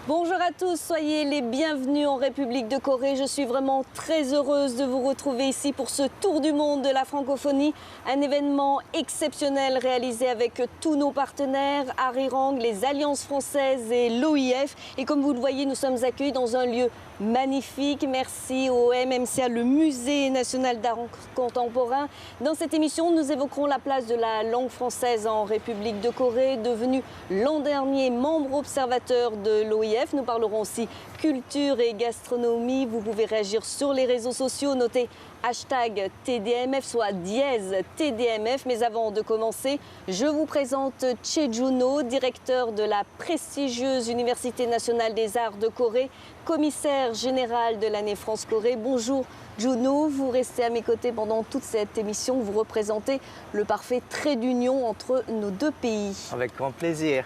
Bonjour à tous, soyez les bienvenus en République de Corée. Je suis vraiment très heureuse de vous retrouver ici pour ce tour du monde de la francophonie, un événement exceptionnel réalisé avec tous nos partenaires, Arirang, les Alliances françaises et l'OIF. Et comme vous le voyez, nous sommes accueillis dans un lieu magnifique. Merci au MMCA, le Musée national d'art contemporain. Dans cette émission, nous évoquerons la place de la langue française en République de Corée, devenue l'an dernier membre observateur de l'OIF. Nous parlerons aussi culture et gastronomie. Vous pouvez réagir sur les réseaux sociaux, notez hashtag TDMF, soit dièse TDMF. Mais avant de commencer, je vous présente Choi Jun-ho, directeur de la prestigieuse Université nationale des arts de Corée, commissaire général de l'année France-Corée. Bonjour Jun-ho, vous restez à mes côtés pendant toute cette émission. Vous représentez le parfait trait d'union entre nos deux pays. Avec grand plaisir.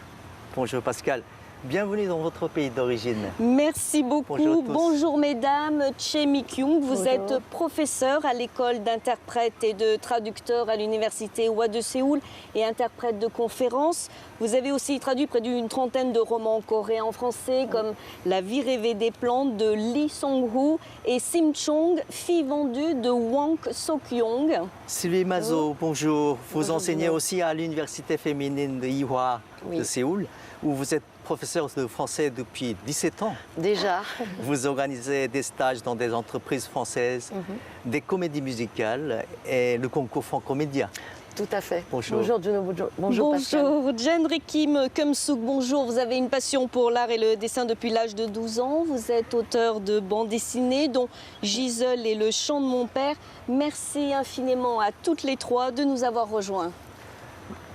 Bonjour Pascal. Bienvenue dans votre pays d'origine. Merci beaucoup. Bonjour mesdames. Choi Mi-kyung, vous êtes professeur à l'école d'interprètes et de traducteurs à l'université Hwa de Séoul et interprète de conférences. Vous avez aussi traduit près d'une trentaine de romans coréens en français comme La vie rêvée des plantes de Lee Song-woo et Sim Chong, fille vendue de Wang Sok-yong. Sylvie Mazot, bonjour. Vous enseignez aussi à l'université féminine de Ewha de Séoul, où vous êtes professeur de français depuis 17 ans. Déjà. Vous organisez des stages dans des entreprises françaises, des comédies musicales et le concours Francomédia. Tout à fait. Bonjour. Bonjour Juno, bonjour Pascal. Bonjour Jendri Kim Keum-suk, bonjour. Vous avez une passion pour l'art et le dessin depuis l'âge de 12 ans. Vous êtes auteur de bandes dessinées dont Giselle et le chant de mon père. Merci infiniment à toutes les trois de nous avoir rejoints.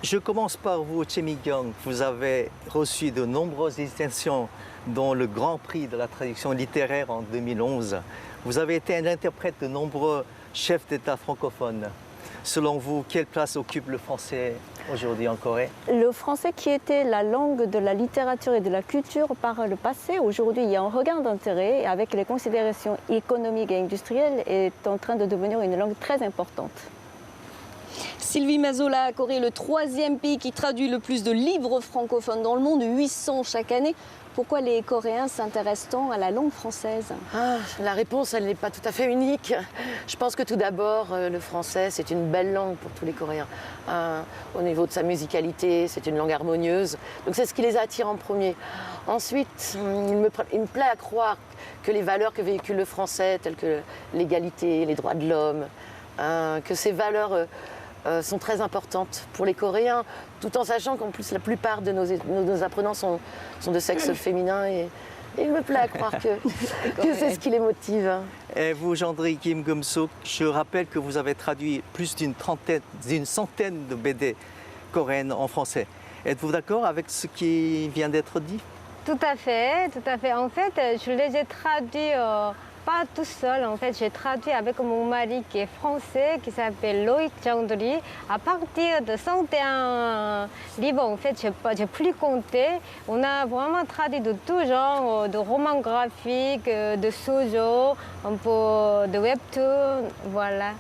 Je commence par vous, Choi Mi-kyung. Vous avez reçu de nombreuses distinctions, dont le Grand Prix de la traduction littéraire en 2011. Vous avez été un interprète de nombreux chefs d'État francophones. Selon vous, quelle place occupe le français aujourd'hui en Corée? Le français qui était la langue de la littérature et de la culture par le passé, aujourd'hui il y a un regain d'intérêt avec les considérations économiques et industrielles est en train de devenir une langue très importante. Sylvie Mazot, la Corée est le troisième pays qui traduit le plus de livres francophones dans le monde, 800 chaque année. Pourquoi les Coréens s'intéressent tant à la langue française? La réponse, elle n'est pas tout à fait unique. Je pense que tout d'abord, le français, c'est une belle langue pour tous les Coréens. Au niveau de sa musicalité, c'est une langue harmonieuse. Donc c'est ce qui les attire en premier. Ensuite, il me plaît à croire que les valeurs que véhicule le français, telles que l'égalité, les droits de l'homme, que ces valeurs sont très importantes pour les Coréens, tout en sachant qu'en plus la plupart de nos apprenants sont de sexe féminin et il me plaît à croire que c'est ce qui les motive. Et vous, Jendri Kim Keum-suk, je rappelle que vous avez traduit plus d'une centaine de BD coréennes en français. Êtes-vous d'accord avec ce qui vient d'être dit? Tout à fait, tout à fait. En fait, je les ai traduits pas tout seul. En fait, j'ai traduit avec mon mari qui est français, qui s'appelle Loïc Jandri. À partir de 101 livres, en fait, j'ai plus compté. On a vraiment traduit de tout genre, de romans graphiques, de shoujo, un peu de webtoon, voilà.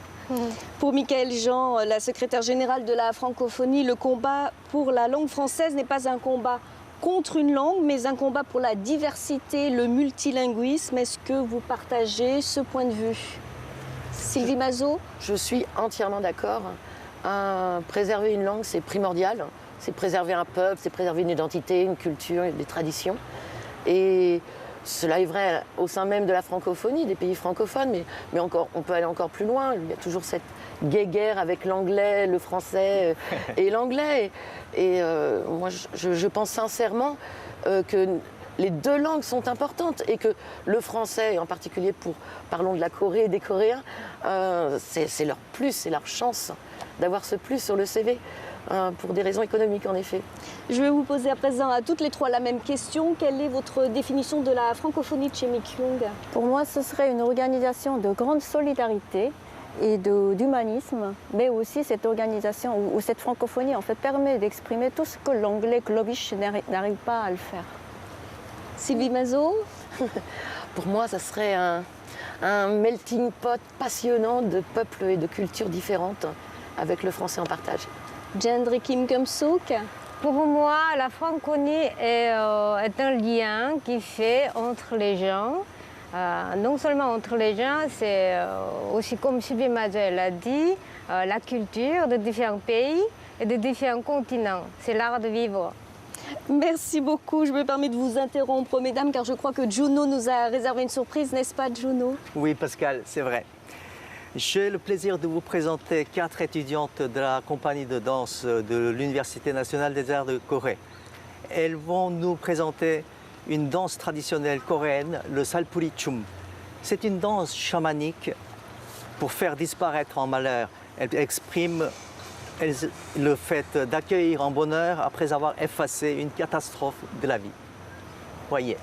Pour Michaël Jean, la secrétaire générale de la francophonie, le combat pour la langue française n'est pas un combat contre une langue, mais un combat pour la diversité, le multilinguisme. Est-ce que vous partagez ce point de vue? Sylvie Mazot? Je suis entièrement d'accord. Préserver une langue, c'est primordial. C'est préserver un peuple, c'est préserver une identité, une culture, des traditions. Et cela est vrai au sein même de la francophonie, des pays francophones, mais encore, on peut aller encore plus loin. Il y a toujours cette guéguerre avec l'anglais, le français et l'anglais. Et moi, je pense sincèrement que les deux langues sont importantes et que le français, et en particulier parlons de la Corée et des Coréens, c'est leur plus, c'est leur chance d'avoir ce plus sur le CV. Pour des raisons économiques, en effet. Je vais vous poser à présent à toutes les trois la même question. Quelle est votre définition de la francophonie de Choi Mi-kyung? Pour moi, ce serait une organisation de grande solidarité et d'humanisme, mais aussi cette organisation ou cette francophonie en fait permet d'exprimer tout ce que l'anglais globish n'arrive pas à le faire. Sylvie Mazot? Pour moi, ça serait un melting pot passionnant de peuples et de cultures différentes avec le français en partage. Jendri Kim Keum-suk? Pour moi, la francophonie est un lien qui fait entre les gens. Non seulement entre les gens, c'est aussi, comme Sylvie Mazel l'a dit, la culture de différents pays et de différents continents. C'est l'art de vivre. Merci beaucoup. Je me permets de vous interrompre, mesdames, car je crois que Juno nous a réservé une surprise, n'est-ce pas, Juno? Oui, Pascal, c'est vrai. J'ai le plaisir de vous présenter 4 étudiantes de la compagnie de danse de l'Université nationale des arts de Corée. Elles vont nous présenter une danse traditionnelle coréenne, le Salpurichum. C'est une danse chamanique pour faire disparaître un malheur. Elle exprime le fait d'accueillir un bonheur après avoir effacé une catastrophe de la vie. Voyez.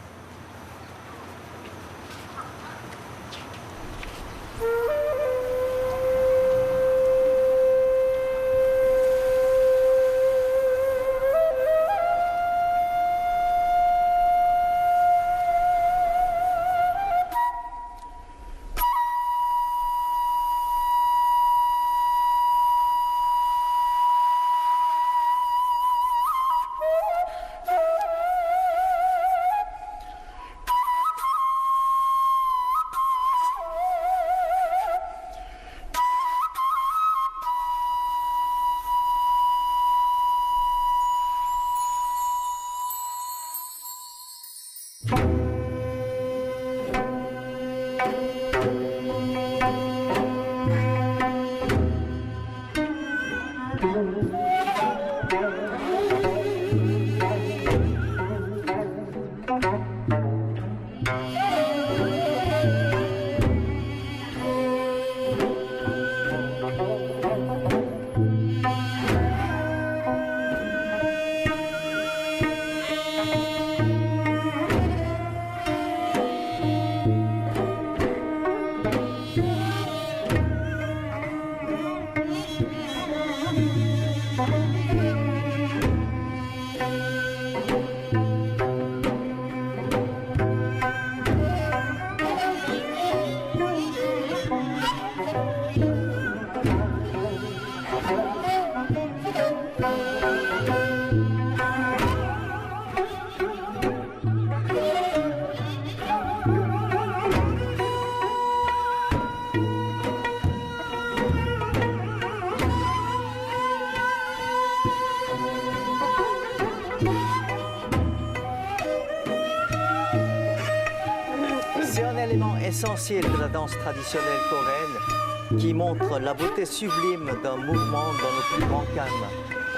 C'est un élément essentiel de la danse traditionnelle coréenne qui montre la beauté sublime d'un mouvement dans le plus grand calme.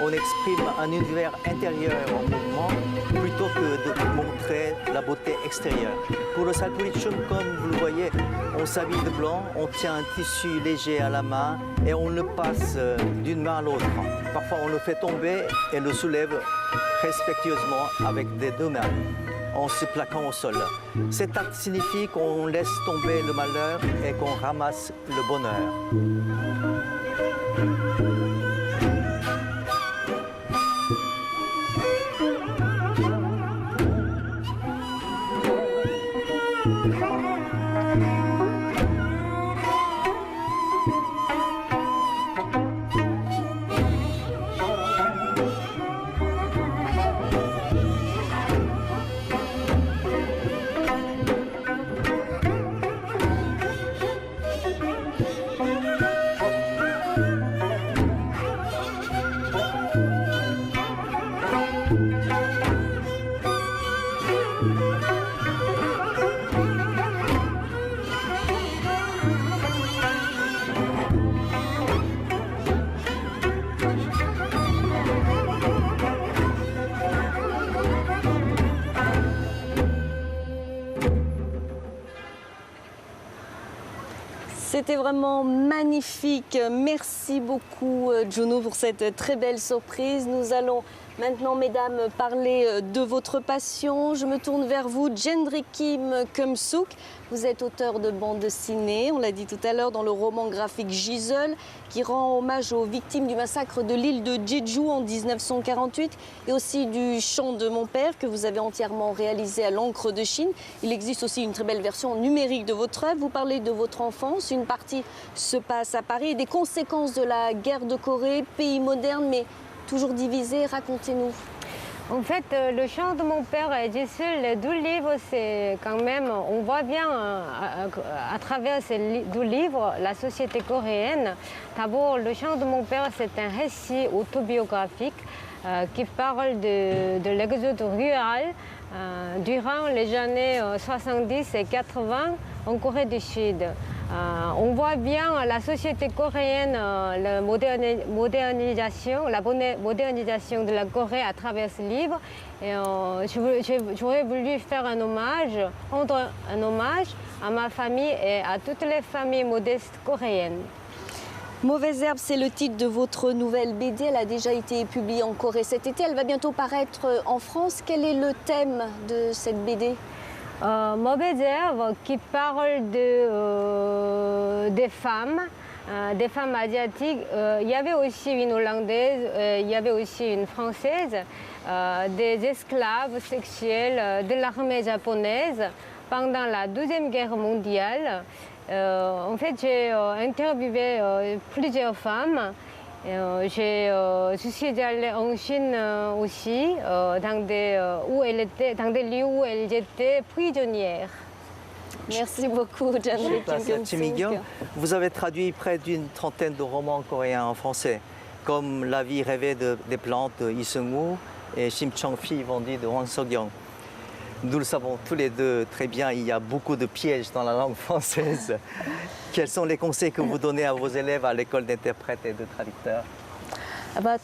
On exprime un univers intérieur en mouvement plutôt que de montrer la beauté extérieure. Pour le Salpurichum, comme vous le voyez, on s'habille de blanc, on tient un tissu léger à la main et on le passe d'une main à l'autre. Parfois on le fait tomber et le soulève respectueusement avec des 2 mains, en se plaquant au sol. Cet acte signifie qu'on laisse tomber le malheur et qu'on ramasse le bonheur. C'était vraiment magnifique. Merci beaucoup, Juno, pour cette très belle surprise. Nous allons maintenant, mesdames, parler de votre passion. Je me tourne vers vous, Jendrik Kim Keum-suk. Vous êtes auteur de bande dessinée, on l'a dit tout à l'heure, dans le roman graphique Giselle, qui rend hommage aux victimes du massacre de l'île de Jeju en 1948, et aussi du Chant de mon père, que vous avez entièrement réalisé à l'encre de Chine. Il existe aussi une très belle version numérique de votre œuvre. Vous parlez de votre enfance, une partie se passe à Paris, et des conséquences de la guerre de Corée, pays moderne, mais toujours divisé. Racontez-nous. En fait, le chant de mon père et Jésus, les deux livres, c'est quand même, on voit bien à travers ces deux livres la société coréenne. D'abord, le chant de mon père, c'est un récit autobiographique qui parle de l'exode rural durant les années 70 et 80 en Corée du Sud. On voit bien la société coréenne, la modernisation de la Corée à travers ce livre. Et j'aurais voulu faire rendre un hommage à ma famille et à toutes les familles modestes coréennes. Mauvaise herbe, c'est le titre de votre nouvelle BD. Elle a déjà été publiée en Corée cet été. Elle va bientôt paraître en France. Quel est le thème de cette BD ? Mauvaise herbe qui parle des femmes asiatiques. Il y avait aussi une hollandaise, il y avait aussi une française, des esclaves sexuels de l'armée japonaise pendant la Deuxième Guerre mondiale. En fait, j'ai interviewé plusieurs femmes. Je suis allée en Chine aussi, dans des lieux où elles étaient prisonnières. Merci beaucoup, Jan Kim Il-kyung. Vous avez traduit près d'une trentaine de romans coréens en français, comme La vie rêvée des plantes de Lee Seung-woo et Shim-Chong-fi vendue de Hwang So-kyung. Nous le savons tous les deux très bien, il y a beaucoup de pièges dans la langue française. Quels sont les conseils que vous donnez à vos élèves à l'école d'interprètes et de traducteurs?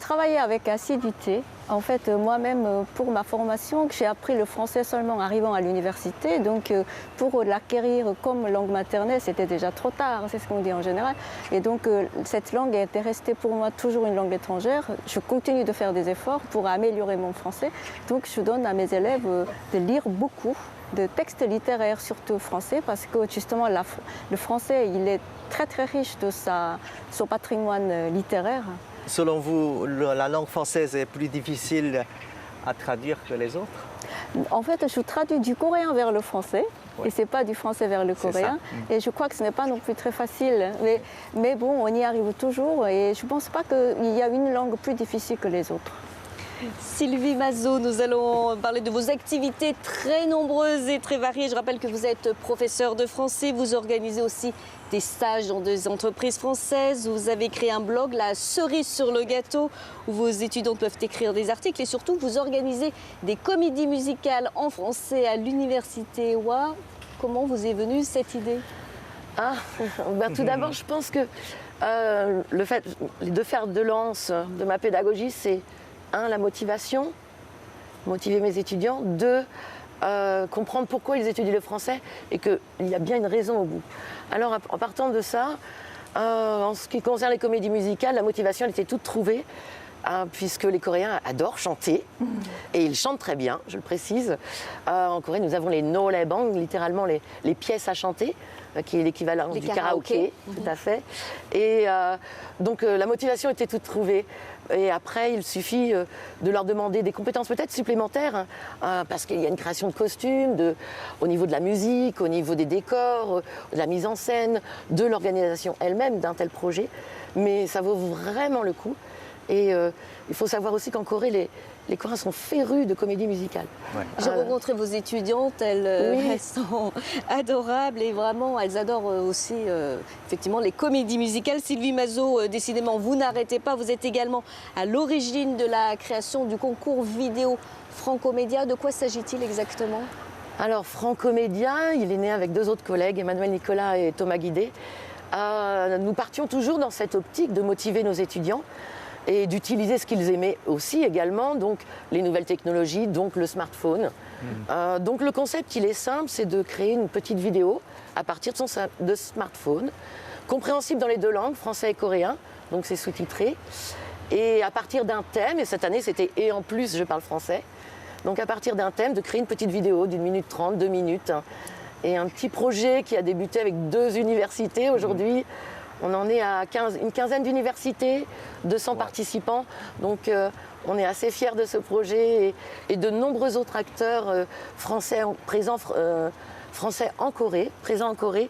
Travailler avec assiduité. En fait, moi-même, pour ma formation, j'ai appris le français seulement en arrivant à l'université. Donc, pour l'acquérir comme langue maternelle, c'était déjà trop tard, c'est ce qu'on dit en général. Et donc, cette langue était restée pour moi toujours une langue étrangère. Je continue de faire des efforts pour améliorer mon français. Donc, je donne à mes élèves de lire beaucoup de textes littéraires, surtout français, parce que justement, le français, il est très, très riche de son patrimoine littéraire. Selon vous, la langue française est plus difficile à traduire que les autres? En fait, je traduis du coréen vers le français, et ce n'est pas du français vers le coréen. Et je crois que ce n'est pas non plus très facile. Mais bon, on y arrive toujours, et je ne pense pas qu'il y a une langue plus difficile que les autres. Sylvie Mazot, nous allons parler de vos activités très nombreuses et très variées. Je rappelle que vous êtes professeur de français, vous organisez aussi des stages dans des entreprises françaises. Vous avez créé un blog, la cerise sur le gâteau, où vos étudiants peuvent écrire des articles et surtout vous organisez des comédies musicales en français à l'université. Wow. Comment vous est venue cette idée? Tout d'abord, je pense que le fait de faire de lance de ma pédagogie, c'est la motivation, motiver mes étudiants, 2, comprendre pourquoi ils étudient le français et qu'il y a bien une raison au bout. Alors, en partant de ça, en ce qui concerne les comédies musicales, la motivation elle était toute trouvée, puisque les Coréens adorent chanter, et ils chantent très bien, je le précise. En Corée, nous avons les noraebang, littéralement les pièces à chanter, qui est l'équivalent du karaoké, tout à fait. Et donc la motivation était toute trouvée. Et après, il suffit de leur demander des compétences peut-être supplémentaires, parce qu'il y a une création de costumes, au niveau de la musique, au niveau des décors, de la mise en scène, de l'organisation elle-même d'un tel projet. Mais ça vaut vraiment le coup. Et il faut savoir aussi qu'en Corée, les Coréens sont férus de comédie musicale. Ouais. J'ai rencontré vos étudiantes, elles sont adorables et vraiment, elles adorent aussi effectivement les comédies musicales. Sylvie Mazot, décidément, vous n'arrêtez pas. Vous êtes également à l'origine de la création du concours vidéo Francomédia. De quoi s'agit-il exactement? Alors, Francomédia, il est né avec 2 autres collègues, Emmanuel Nicolas et Thomas Guidé. Nous partions toujours dans cette optique de motiver nos étudiants et d'utiliser ce qu'ils aimaient aussi également, donc les nouvelles technologies, donc le smartphone. Donc le concept, il est simple, c'est de créer une petite vidéo à partir de smartphone, compréhensible dans les 2 langues, français et coréen, donc c'est sous-titré, et à partir d'un thème, et cette année c'était « et en plus je parle français », donc à partir d'un thème, de créer une petite vidéo d'1 minute 30, 2 minutes, et un petit projet qui a débuté avec 2 universités aujourd'hui. On en est à une quinzaine d'universités, 200 participants. Donc on est assez fiers de ce projet et de nombreux autres acteurs français en Corée, présents en Corée.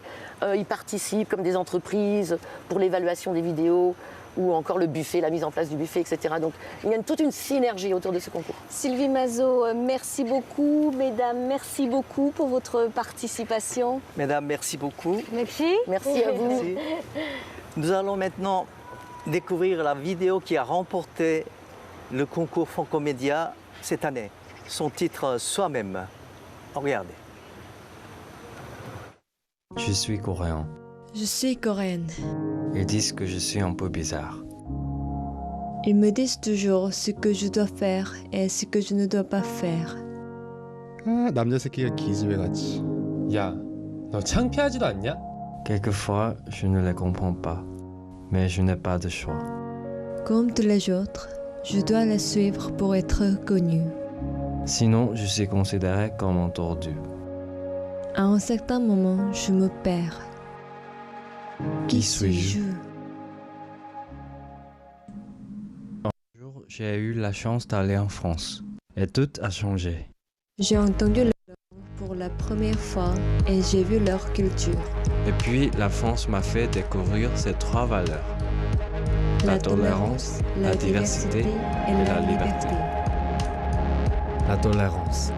Ils participent comme des entreprises pour l'évaluation des vidéos ou encore le buffet, la mise en place du buffet, etc. Donc il y a toute une synergie autour de ce concours. Sylvie Mazot, merci beaucoup. Mesdames, merci beaucoup pour votre participation. Mesdames, merci beaucoup. Merci. Merci à vous. Merci. Nous allons maintenant découvrir la vidéo qui a remporté le concours Francomédia cette année. Son titre Soi-même. Regardez. Je suis coréen. Je suis coréenne. Ils disent que je suis un peu bizarre. Ils me disent toujours ce que je dois faire et ce que je ne dois pas faire. 아, 남자 새끼가 기집애같이. 야, 너 창피하지도 않냐? Quelquefois, je ne les comprends pas, mais je n'ai pas de choix. Comme tous les autres, je dois les suivre pour être connu. Sinon, je suis considéré comme un tordu. À un certain moment, je me perds. Qui suis-je? Un jour, j'ai eu la chance d'aller en France et tout a changé. J'ai entendu leur langue pour la première fois et j'ai vu leur culture. Et puis, la France m'a fait découvrir ces trois valeurs. La tolérance, la diversité et la liberté. La tolérance.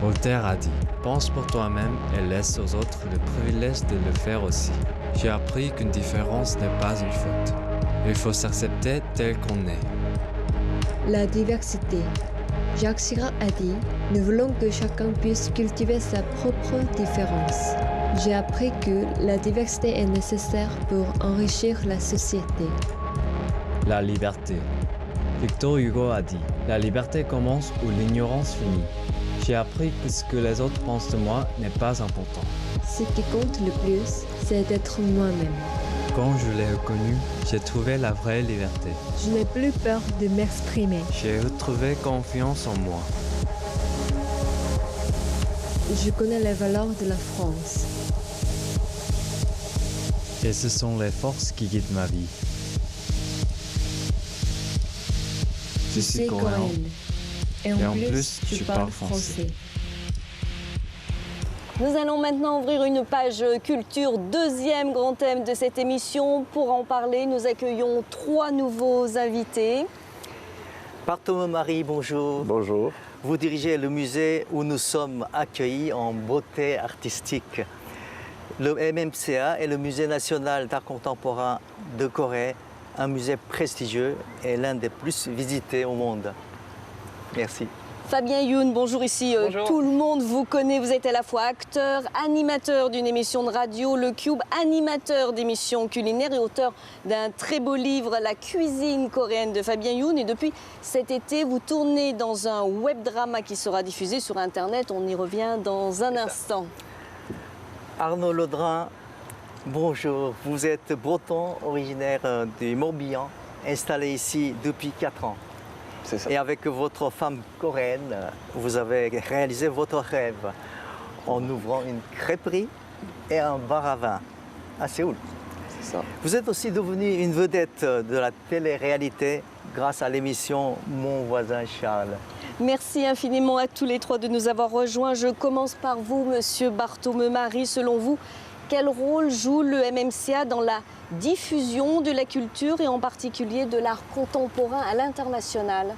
Voltaire a dit « Pense pour toi-même et laisse aux autres le privilège de le faire aussi ». J'ai appris qu'une différence n'est pas une faute. Il faut s'accepter tel qu'on est. La diversité. Jacques Chirac a dit « Nous voulons que chacun puisse cultiver sa propre différence ». J'ai appris que la diversité est nécessaire pour enrichir la société. La liberté. Victor Hugo a dit « La liberté commence où l'ignorance finit ». J'ai appris que ce que les autres pensent de moi n'est pas important. Ce qui compte le plus, c'est d'être moi-même. Quand je l'ai reconnu, j'ai trouvé la vraie liberté. Je n'ai plus peur de m'exprimer. J'ai retrouvé confiance en moi. Je connais les valeurs de la France. Et ce sont les forces qui guident ma vie. Je suis coréenne. Et en plus, je parle français. Nous allons maintenant ouvrir une page culture, deuxième grand thème de cette émission. Pour en parler, nous accueillons 3 nouveaux invités. Bartholomew Marie, bonjour. Bonjour. Vous dirigez le musée où nous sommes accueillis en beauté artistique. Le MMCA est le Musée national d'art contemporain de Corée, un musée prestigieux et l'un des plus visités au monde. Merci. Fabien Youn, bonjour ici. Bonjour. Tout le monde vous connaît. Vous êtes à la fois acteur, animateur d'une émission de radio, Le Cube, animateur d'émissions culinaires et auteur d'un très beau livre, La cuisine coréenne de Fabien Youn. Et depuis cet été, vous tournez dans un web drama qui sera diffusé sur Internet. On y revient dans un instant. Arnaud Laudrin, bonjour. Vous êtes breton, originaire du Morbihan, installé ici depuis 4 ans. C'est ça. Et avec votre femme coréenne, vous avez réalisé votre rêve en ouvrant une crêperie et un bar à vin à Séoul. C'est ça. Vous êtes aussi devenu une vedette de la télé-réalité grâce à l'émission Mon voisin Charles. Merci infiniment à tous les 3 de nous avoir rejoints. Je commence par vous, Monsieur Bartholomew Marie. Selon vous, quel rôle joue le MMCA dans la diffusion de la culture et en particulier de l'art contemporain à l'international?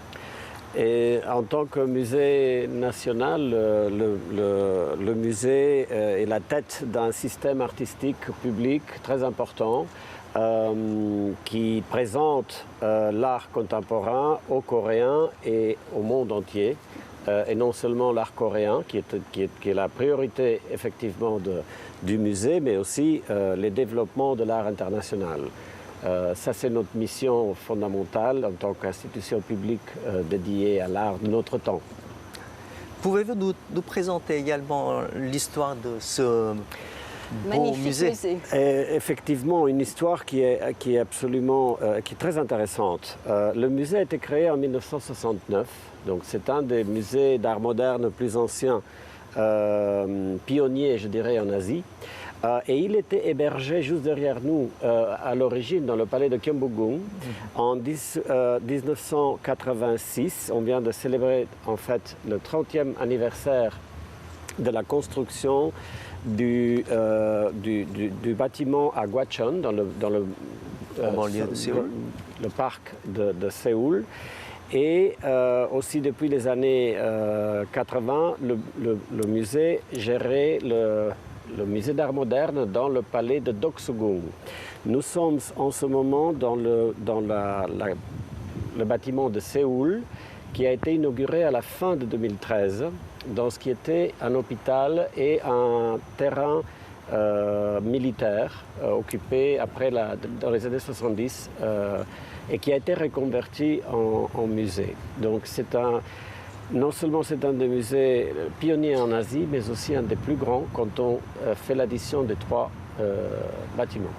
Et en tant que musée national, le musée est la tête d'un système artistique public très important qui présente l'art contemporain aux Coréens et au monde entier. Et non seulement l'art coréen, qui est la priorité effectivement du musée, mais aussi les développements de l'art international. Ça, c'est notre mission fondamentale en tant qu'institution publique dédiée à l'art de notre temps. Pouvez-vous nous présenter également l'histoire de ce beau Magnifique musée? Et effectivement, une histoire qui est absolument qui est très intéressante. Le musée a été créé en 1969, donc c'est un des musées d'art moderne plus anciens, pionniers, je dirais, en Asie. Et il était hébergé juste derrière nous, à l'origine, dans le palais de Gyeongbokgung. En 1986, on vient de célébrer en fait le 30e anniversaire de la construction du bâtiment à Gwacheon, dans le parc de Séoul. Et aussi depuis les années 80, le musée gérait le musée d'art moderne dans le palais de Doksugung. Nous sommes en ce moment dans le bâtiment de Séoul qui a été inauguré à la fin de 2013 dans ce qui était un hôpital et un terrain militaire occupé après dans les années 70 et qui a été reconverti en musée. Donc non seulement c'est un des musées pionniers en Asie, mais aussi un des plus grands quand on fait l'addition des 3 bâtiments.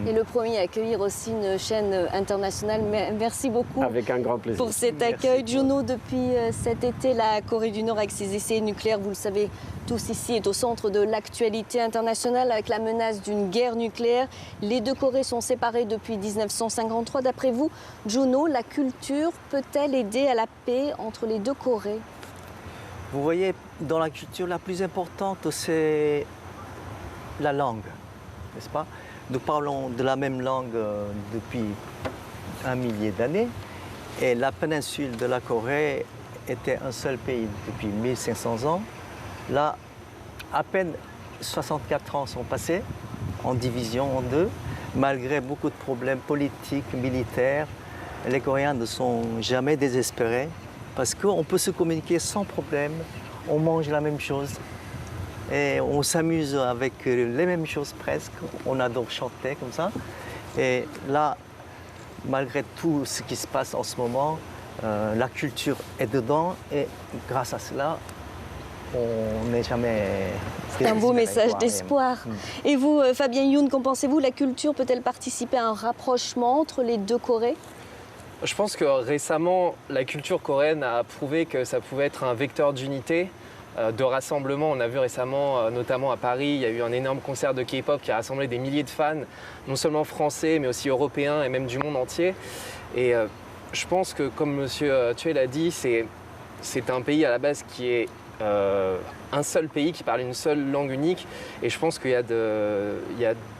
Et le premier à accueillir aussi une chaîne internationale. Merci beaucoup. Avec un grand plaisir. Pour cet accueil. Juno, depuis cet été, la Corée du Nord avec ses essais nucléaires, vous le savez tous ici, est au centre de l'actualité internationale avec la menace d'une guerre nucléaire. Les 2 Corées sont séparées depuis 1953. D'après vous, Juno, la culture peut-elle aider à la paix entre les 2 Corées? Vous voyez, dans la culture, la plus importante, c'est la langue, n'est-ce pas? Nous parlons de la même langue depuis 1 millier d'années et la péninsule de la Corée était un seul pays depuis 1500 ans. Là, à peine 64 ans sont passés en division en 2. Malgré beaucoup de problèmes politiques, militaires, les Coréens ne sont jamais désespérés parce qu'on peut se communiquer sans problème, on mange la même chose. Et on s'amuse avec les mêmes choses presque, on adore chanter comme ça. Et là, malgré tout ce qui se passe en ce moment, la culture est dedans et grâce à cela, on n'est jamais... C'est un beau message d'espoir. Et vous, Fabien Youn, qu'en pensez-vous? La culture peut-elle participer à un rapprochement entre les 2 Corées? Je pense que récemment, la culture coréenne a prouvé que ça pouvait être un vecteur d'unité, de rassemblement. On a vu récemment, notamment à Paris, il y a eu un énorme concert de K-pop qui a rassemblé des milliers de fans, non seulement français, mais aussi européens et même du monde entier. Et je pense que, comme M. Choi l'a dit, c'est un pays à la base qui est un seul pays, qui parle une seule langue unique. Et je pense qu'il y a de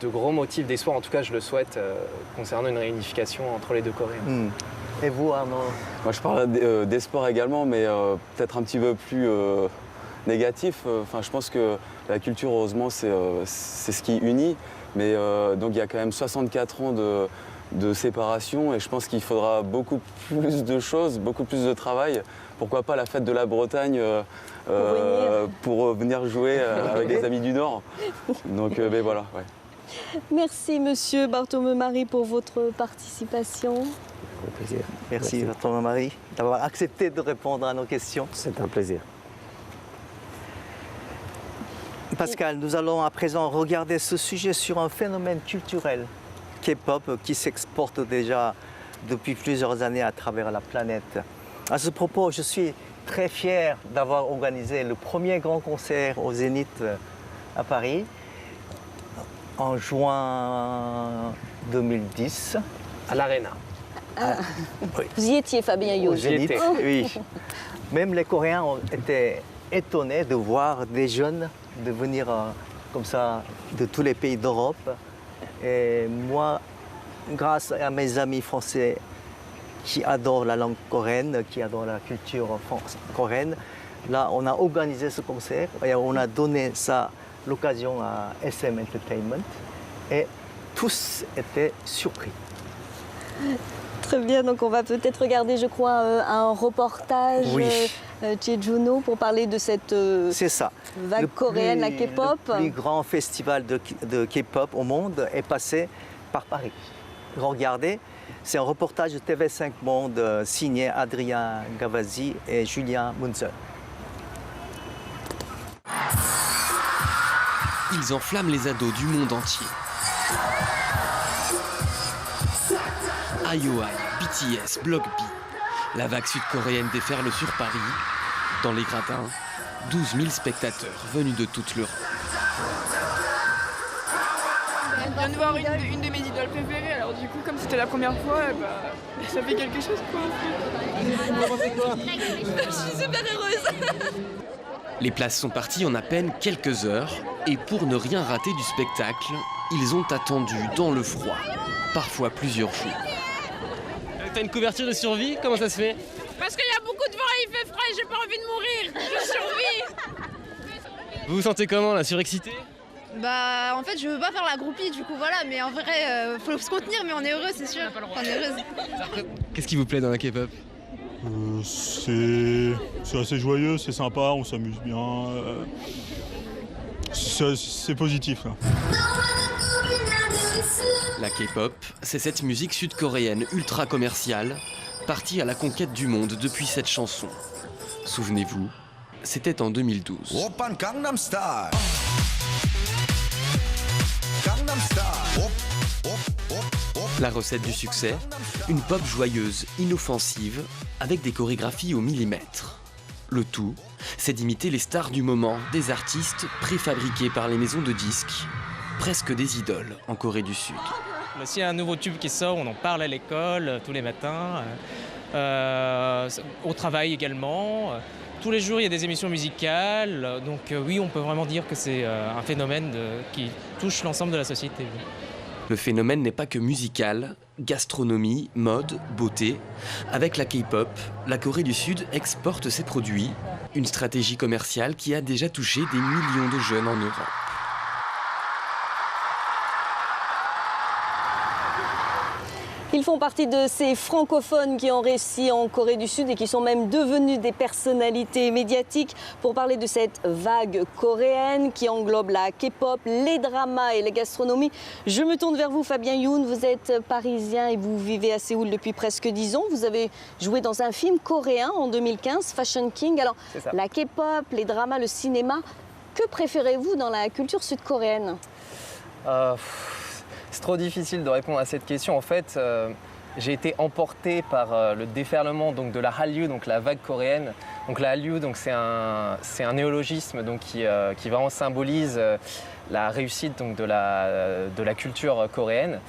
gros motifs d'espoir, en tout cas je le souhaite, concernant une réunification entre les 2 Corées. Et vous, Arnaud? Moi je parle d'espoir également, mais peut-être un petit peu plus... négatif. Enfin, je pense que la culture, heureusement, c'est ce qui unit. Mais donc, il y a quand même 64 ans de séparation et je pense qu'il faudra beaucoup plus de choses, beaucoup plus de travail. Pourquoi pas la fête de la Bretagne pour venir jouer avec les amis du Nord. Donc, ben voilà. Ouais. Merci, Monsieur Barthomeu-Marie, pour votre participation. Avec plaisir. Merci, Barthomeu-Marie, d'avoir accepté de répondre à nos questions. C'est un plaisir. Pascal, nous allons à présent regarder ce sujet sur un phénomène culturel, K-pop, qui s'exporte déjà depuis plusieurs années à travers la planète. À ce propos, je suis très fier d'avoir organisé le premier grand concert au Zénith à Paris en juin 2010. À l'Arena. Oui. Vous y étiez, Fabien Youn? J'y étais, oui. Même les Coréens ont été étonnés de voir des jeunes de venir comme ça de tous les pays d'Europe. Et moi, grâce à mes amis français qui adorent la langue coréenne, qui adorent la culture coréenne, là, on a organisé ce concert et on a donné ça l'occasion à SM Entertainment et tous étaient surpris. Très bien, donc on va peut-être regarder, je crois, un reportage chez Juno pour parler de cette vague coréenne, la K-pop. Le plus grand festival de K-pop au monde est passé par Paris. Regardez, c'est un reportage de TV5 Monde signé Adrien Gavazzi et Julien Munzer. Ils enflamment les ados du monde entier. IOI, BTS, Block B. La vague sud-coréenne déferle sur Paris. Dans les gradins, 12 000 spectateurs venus de toute l'Europe. Je viens de voir une de mes idoles préférées, alors du coup, comme c'était la première fois, ça fait quelque chose, quoi. Je suis super heureuse. Les places sont parties en à peine quelques heures et pour ne rien rater du spectacle, ils ont attendu dans le froid, parfois plusieurs jours. T'as une couverture de survie? Comment ça se fait? Parce qu'il y a beaucoup de vent et il fait froid et j'ai pas envie de mourir. Je survis. Vous vous sentez comment là, surexcité? Bah en fait je veux pas faire la groupie du coup voilà, mais en vrai faut se contenir, mais on est heureux, c'est sûr. On est heureuse. Qu'est-ce qui vous plaît dans la K-pop? C'est assez joyeux, c'est sympa, on s'amuse bien. C'est positif là. La K-pop, c'est cette musique sud-coréenne ultra commerciale, partie à la conquête du monde depuis cette chanson. Souvenez-vous, c'était en 2012. La recette du succès, une pop joyeuse, inoffensive, avec des chorégraphies au millimètre. Le tout, c'est d'imiter les stars du moment, des artistes préfabriqués par les maisons de disques, presque des idoles en Corée du Sud. S'il y a un nouveau tube qui sort, on en parle à l'école tous les matins, au travail également. Tous les jours, il y a des émissions musicales, donc oui, on peut vraiment dire que c'est un phénomène qui touche l'ensemble de la société. Le phénomène n'est pas que musical, gastronomie, mode, beauté. Avec la K-pop, la Corée du Sud exporte ses produits, une stratégie commerciale qui a déjà touché des millions de jeunes en Europe. Ils font partie de ces francophones qui ont réussi en Corée du Sud et qui sont même devenus des personnalités médiatiques. Pour parler de cette vague coréenne qui englobe la K-pop, les dramas et la gastronomie, je me tourne vers vous, Fabien Youn. Vous êtes parisien et vous vivez à Séoul depuis presque 10 ans. Vous avez joué dans un film coréen en 2015, Fashion King. Alors, la K-pop, les dramas, le cinéma, que préférez-vous dans la culture sud-coréenne ? C'est trop difficile de répondre à cette question. En fait, j'ai été emporté par le déferlement donc, de la Hallyu, donc la vague coréenne. Donc la Hallyu, c'est un néologisme donc, qui vraiment symbolise la réussite donc, de la culture coréenne.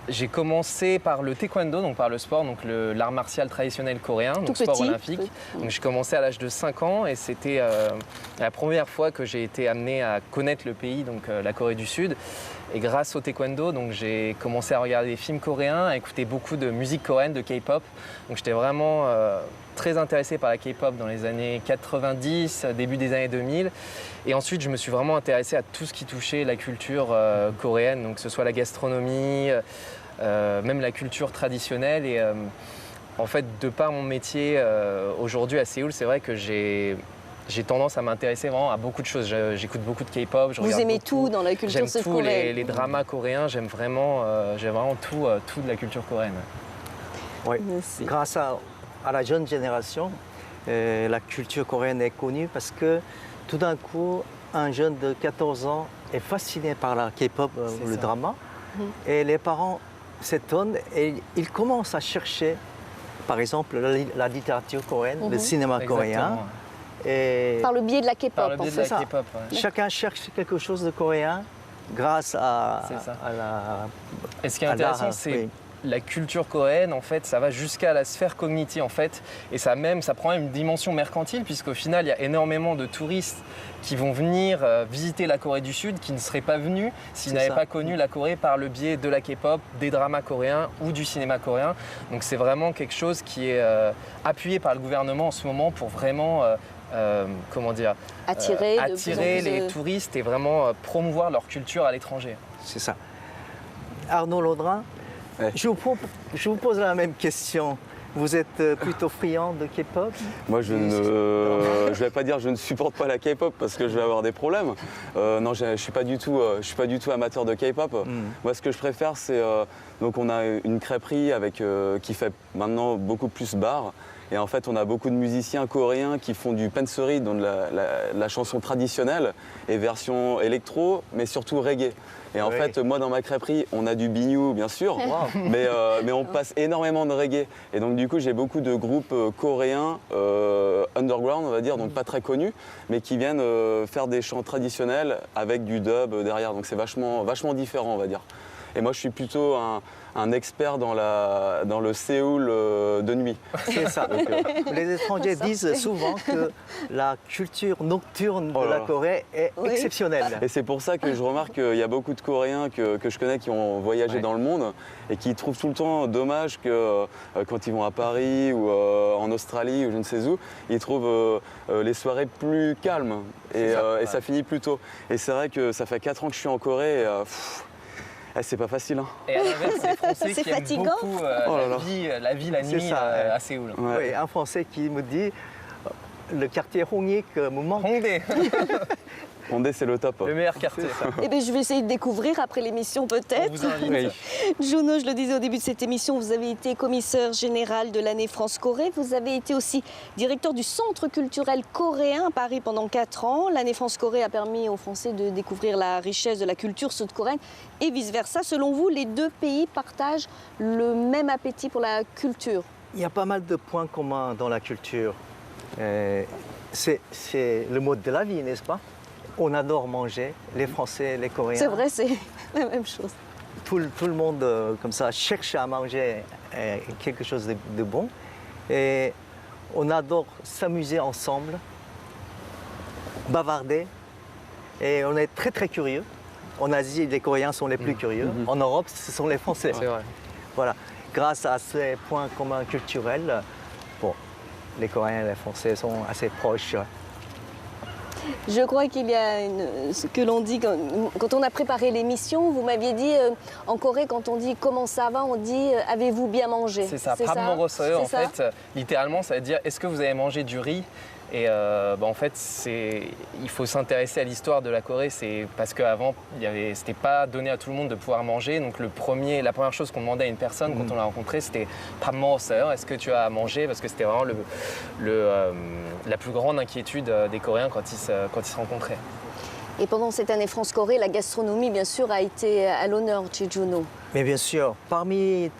J'ai commencé par le taekwondo, donc par le sport, donc l'art martial traditionnel coréen, donc sport olympique. Donc j'ai commencé à l'âge de 5 ans et c'était la première fois que j'ai été amené à connaître le pays, donc la Corée du Sud. Et grâce au taekwondo, donc j'ai commencé à regarder des films coréens, à écouter beaucoup de musique coréenne, de K-pop. Donc j'étais vraiment très intéressé par la K-pop dans les années 90, début des années 2000. Et ensuite, je me suis vraiment intéressé à tout ce qui touchait la culture coréenne, donc que ce soit la gastronomie, même la culture traditionnelle. Et en fait, de par mon métier aujourd'hui à Séoul, c'est vrai que j'ai tendance à m'intéresser vraiment à beaucoup de choses. J'écoute beaucoup de K-pop. Vous aimez tout dans la culture sud-coréenne. J'aime tous les dramas coréens. J'aime vraiment tout de la culture coréenne. Oui, grâce à la jeune génération, la culture coréenne est connue parce que tout d'un coup, un jeune de 14 ans est fasciné par la K-pop, le drama. Et les parents s'étonnent et ils commencent à chercher, par exemple, la littérature coréenne, le cinéma coréen. Et par le biais de la K-pop. Par le biais de la K-pop, ouais. Chacun cherche quelque chose de coréen grâce à la... Et ce qui est intéressant, c'est la culture coréenne, en fait, ça va jusqu'à la sphère cognitive, en fait. Et ça prend même une dimension mercantile, puisqu'au final, il y a énormément de touristes qui vont venir visiter la Corée du Sud, qui ne seraient pas venus s'ils n'avaient pas connu la Corée par le biais de la K-pop, des dramas coréens ou du cinéma coréen. Donc c'est vraiment quelque chose qui est appuyé par le gouvernement en ce moment pour vraiment... attirer les touristes et vraiment promouvoir leur culture à l'étranger. C'est ça. Arnaud Laudrin, je vous pose la même question. Vous êtes plutôt friand de K-pop? Moi, je ne vais pas dire je ne supporte pas la K-pop parce que je vais avoir des problèmes. Non, je suis pas du tout amateur de K-pop. Moi, ce que je préfère, c'est donc on a une crêperie qui fait maintenant beaucoup plus bar. Et en fait, on a beaucoup de musiciens coréens qui font du pansori, donc la chanson traditionnelle, et version électro, mais surtout reggae. Et en fait, moi, dans ma crêperie, on a du biniou, bien sûr, mais on passe énormément de reggae. Et donc, du coup, j'ai beaucoup de groupes coréens, underground, on va dire, donc pas très connus, mais qui viennent faire des chants traditionnels avec du dub derrière. Donc, c'est vachement différent, on va dire. Et moi, je suis plutôt un expert dans le Séoul de nuit. C'est ça. Donc, les étrangers disent souvent que la culture nocturne de la Corée est exceptionnelle. Et c'est pour ça que je remarque qu'il y a beaucoup de Coréens que je connais qui ont voyagé dans le monde et qui trouvent tout le temps dommage que quand ils vont à Paris ou en Australie ou je ne sais où, ils trouvent les soirées plus calmes et ça finit plus tôt. Et c'est vrai que ça fait 4 ans que je suis en Corée et c'est pas facile. Hein. Et à l'inverse, les Français qui aiment beaucoup la vie la nuit à Séoul. Oui, un Français qui me dit le quartier Hongik me manque. Hongdae. Hongdae, c'est le top. Le meilleur quartier. Eh bien, je vais essayer de découvrir après l'émission peut-être. On vous invite. Juno, je le disais au début de cette émission, vous avez été commissaire général de l'année France-Corée. Vous avez été aussi directeur du Centre culturel coréen à Paris pendant 4 ans. L'année France-Corée a permis aux Français de découvrir la richesse de la culture sud-coréenne et vice-versa. Selon vous, les deux pays partagent le même appétit pour la culture? Il y a pas mal de points communs dans la culture. C'est le mode de la vie, n'est-ce pas? On adore manger, les Français, les Coréens. C'est vrai, c'est la même chose. Tout le monde, comme ça, cherche à manger quelque chose de bon. Et on adore s'amuser ensemble, bavarder. Et on est très, très curieux. En Asie, les Coréens sont les plus curieux. En Europe, ce sont les Français. C'est vrai. Voilà. Grâce à ces points communs culturels, bon, les Coréens et les Français sont assez proches. Je crois qu'il y a ce que l'on dit quand on a préparé l'émission. Vous m'aviez dit en Corée, quand on dit comment ça va, on dit avez-vous bien mangé? C'est ça. Pramoroseo, en fait, littéralement, ça veut dire est-ce que vous avez mangé du riz? Et en fait, il faut s'intéresser à l'histoire de la Corée. C'est parce qu'avant, c'était pas donné à tout le monde de pouvoir manger. Donc la première chose qu'on demandait à une personne quand on l'a rencontrée, c'était "Pam 먹었어요? Est-ce que tu as mangé?" Parce que c'était vraiment la plus grande inquiétude des Coréens quand ils se rencontraient. Et pendant cette année France-Corée, la gastronomie, bien sûr, a été à l'honneur chez Juno. Mais bien sûr, parmi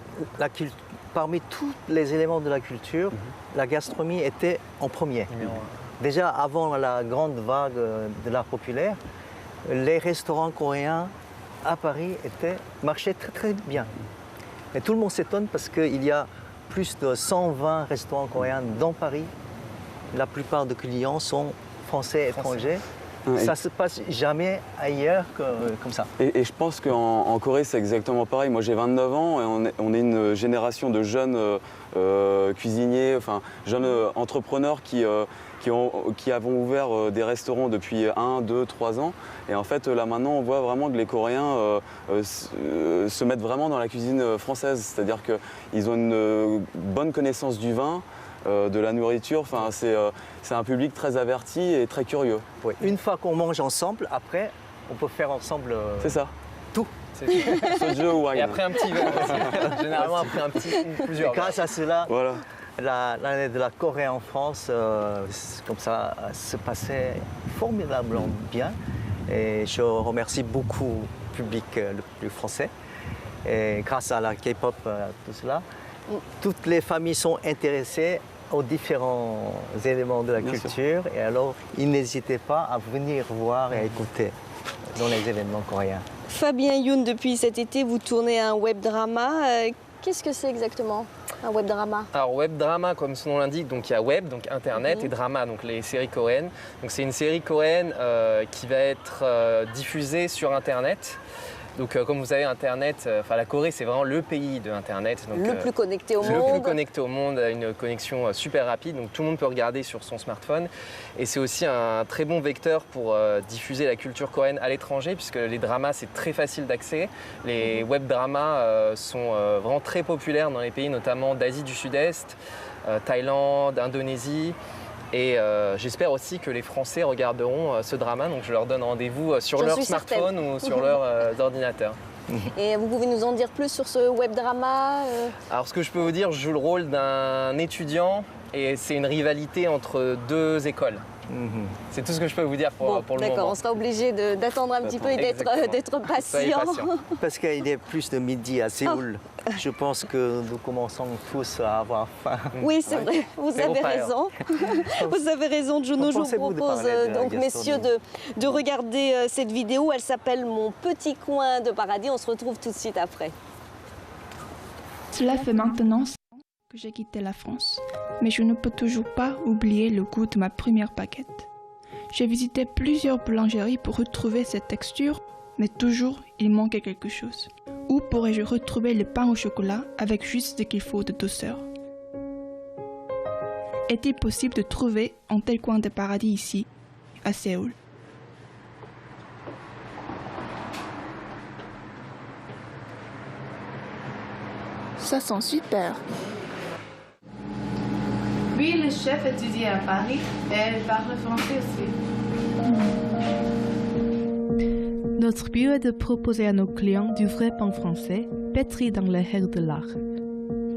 tous les éléments de la culture, la gastronomie était en premier. Déjà avant la grande vague de l'art populaire, les restaurants coréens à Paris marchaient très très bien. Et tout le monde s'étonne parce qu'il y a plus de 120 restaurants coréens dans Paris. La plupart des clients sont français, étrangers. Ça ne se passe jamais ailleurs comme ça. Et je pense qu'en Corée, c'est exactement pareil. Moi, j'ai 29 ans et on est une génération de jeunes cuisiniers, jeunes entrepreneurs qui avons ouvert des restaurants depuis 1, 2, 3 ans. Et en fait, là maintenant, on voit vraiment que les Coréens se mettent vraiment dans la cuisine française. C'est-à-dire qu'ils ont une bonne connaissance du vin, de la nourriture. C'est un public très averti et très curieux. Oui. Une fois qu'on mange ensemble, après, on peut faire ensemble c'est ça. Tout. Soju ou wine. Et après un petit verre aussi. Généralement, après un petit, plusieurs. Et grâce à cela, voilà. L'année de la Corée en France, comme ça, se passait formidablement bien. Et je remercie beaucoup le public le français. Et grâce à la K-pop, tout cela, toutes les familles sont intéressées aux différents éléments de la culture. Et alors, ils n'hésitaient pas à venir voir et à écouter dans les événements coréens. Fabien Youn, depuis cet été, vous tournez un web drama. Qu'est-ce que c'est exactement, un web drama? Alors web drama, comme son nom l'indique, donc il y a web, donc internet, et drama, donc les séries coréennes. Donc c'est une série coréenne qui va être diffusée sur internet. Donc comme vous savez, internet, la Corée, c'est vraiment le pays de internet. Donc, le plus connecté au monde. Le plus connecté au monde, une connexion super rapide. Donc tout le monde peut regarder sur son smartphone. Et c'est aussi un très bon vecteur pour diffuser la culture coréenne à l'étranger, puisque les dramas, c'est très facile d'accès. Les web dramas sont vraiment très populaires dans les pays, notamment d'Asie du Sud-Est, Thaïlande, Indonésie. Et j'espère aussi que les Français regarderont ce drama, donc je leur donne rendez-vous sur leur smartphone ou sur leur ordinateur. Et vous pouvez nous en dire plus sur ce web drama? Alors ce que je peux vous dire, je joue le rôle d'un étudiant et c'est une rivalité entre 2 écoles. C'est tout ce que je peux vous dire pour le moment. D'accord, on sera obligé d'attendre un petit peu et d'être patient. Parce qu'il est plus de midi à Séoul. Je pense que nous commençons tous à avoir faim. Oui, c'est vrai, vous avez raison. Vous avez raison, Juno. Je vous propose donc, messieurs, de regarder cette vidéo. Elle s'appelle Mon petit coin de paradis. On se retrouve tout de suite après. Cela fait maintenant 5 ans que j'ai quitté la France, mais je ne peux toujours pas oublier le goût de ma première baguette. J'ai visité plusieurs boulangeries pour retrouver cette texture, mais toujours il manquait quelque chose. Où pourrais-je retrouver le pain au chocolat avec juste ce qu'il faut de douceur? Est-il possible de trouver un tel coin de paradis ici, à Séoul? Ça sent super. Oui, le chef étudie à Paris et elle parle français aussi. Notre but est de proposer à nos clients du vrai pain français, pétri dans les airs de l'art.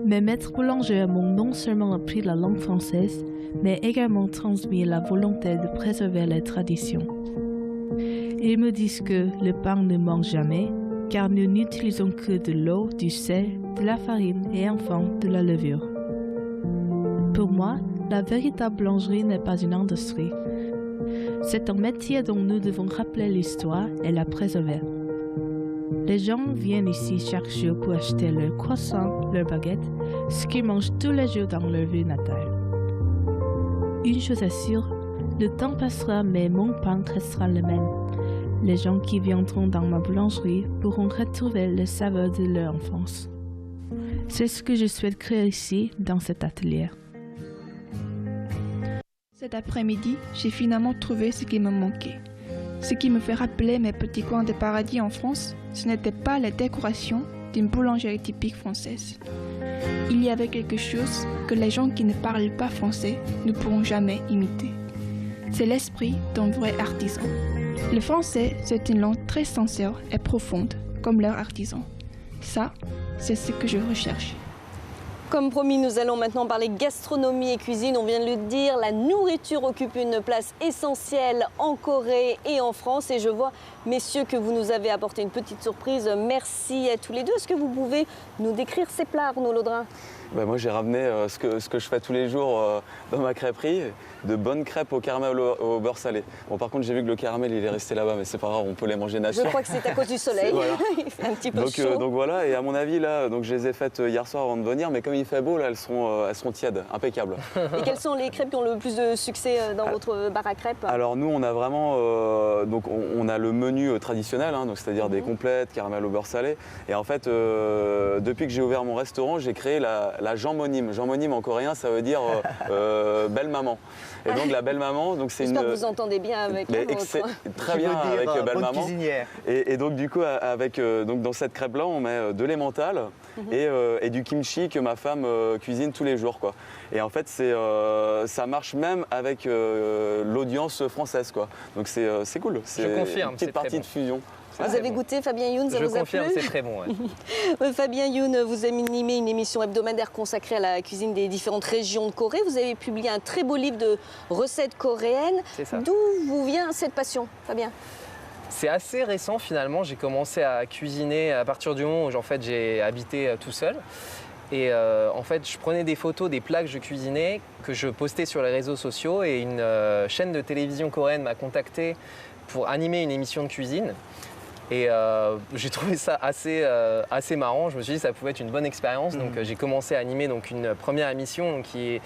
Mes maîtres boulangers m'ont non seulement appris la langue française, mais également transmis la volonté de préserver les traditions. Ils me disent que le pain ne manque jamais, car nous n'utilisons que de l'eau, du sel, de la farine et enfin de la levure. Pour moi, la véritable boulangerie n'est pas une industrie. C'est un métier dont nous devons rappeler l'histoire et la préserver. Les gens viennent ici chaque jour pour acheter leur croissant, leur baguette, ce qu'ils mangent tous les jours dans leur ville natale. Une chose est sûre, le temps passera mais mon pain restera le même. Les gens qui viendront dans ma boulangerie pourront retrouver le saveur de leur enfance. C'est ce que je souhaite créer ici, dans cet atelier. Cet après-midi, j'ai finalement trouvé ce qui me manquait. Ce qui me fait rappeler mes petits coins de paradis en France, ce n'était pas les décorations d'une boulangerie typique française. Il y avait quelque chose que les gens qui ne parlent pas français ne pourront jamais imiter. C'est l'esprit d'un vrai artisan. Le français, c'est une langue très sincère et profonde, comme leur artisan. Ça, c'est ce que je recherche. Comme promis, nous allons maintenant parler gastronomie et cuisine. On vient de le dire, la nourriture occupe une place essentielle en Corée et en France. Et je vois, messieurs, que vous nous avez apporté une petite surprise. Merci à tous les deux. Est-ce que vous pouvez nous décrire ces plats, Arnaud Laudrin? Moi, j'ai ramené ce que je fais tous les jours dans ma crêperie, de bonnes crêpes au caramel au beurre salé. Bon, par contre, j'ai vu que le caramel, il est resté là-bas, mais c'est pas grave, on peut les manger nature. Je crois que c'est à cause du soleil. Voilà. Il fait un petit peu chaud. Donc voilà, et à mon avis, là, donc je les ai faites hier soir avant de venir, mais comme il fait beau, là, elles seront tièdes, impeccables. Et quelles sont les crêpes qui ont le plus de succès dans votre bar à crêpes? Alors nous, on a vraiment, donc on a le menu traditionnel, hein, donc c'est-à-dire des complètes, caramel au beurre salé. Et en fait, depuis que j'ai ouvert mon restaurant, j'ai créé la jammonime. Jammonime en coréen, ça veut dire belle maman. Et donc la belle maman, donc c'est une. J'espère que vous entendez bien avec la vôtre. Très bien avec belle maman. Cuisinière. Et donc du coup, donc dans cette crêpe-là, on met de l'emmental et du kimchi que ma femme cuisine tous les jours, quoi. Et en fait, ça marche même avec l'audience française, quoi. Donc c'est cool. Je confirme. Une petite partie de fusion. Vous avez goûté, Fabien Youn, ça vous a plu? Je confirme, c'est très bon. Ouais. Fabien Youn, vous animez une émission hebdomadaire consacrée à la cuisine des différentes régions de Corée. Vous avez publié un très beau livre de recettes coréennes. C'est ça. D'où vous vient cette passion, Fabien? C'est assez récent finalement. J'ai commencé à cuisiner à partir du moment où en fait, j'ai habité tout seul. Et en fait, je prenais des photos des plats que je cuisinais, que je postais sur les réseaux sociaux. Et une chaîne de télévision coréenne m'a contacté pour animer une émission de cuisine. Et j'ai trouvé ça assez marrant. Je me suis dit que ça pouvait être une bonne expérience. Donc j'ai commencé à animer donc, une première émission qui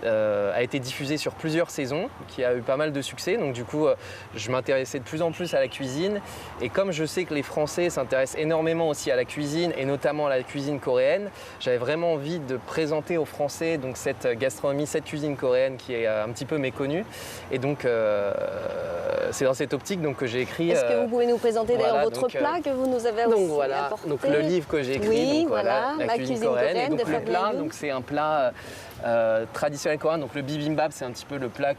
a été diffusée sur plusieurs saisons, qui a eu pas mal de succès. Donc du coup, je m'intéressais de plus en plus à la cuisine. Et comme je sais que les Français s'intéressent énormément aussi à la cuisine, et notamment à la cuisine coréenne, j'avais vraiment envie de présenter aux Français donc, cette gastronomie, cette cuisine coréenne qui est un petit peu méconnue. Et donc, c'est dans cette optique donc, que j'ai écrit... Est-ce que vous pouvez nous présenter d'ailleurs votre plat que vous nous avez aussi voilà, apporté? Donc le livre que j'ai écrit, oui, donc, voilà, la cuisine coréenne. Et donc de le plat, Fabien Youn. donc c'est un plat traditionnel coréen. Donc le bibimbap, c'est un petit peu le plat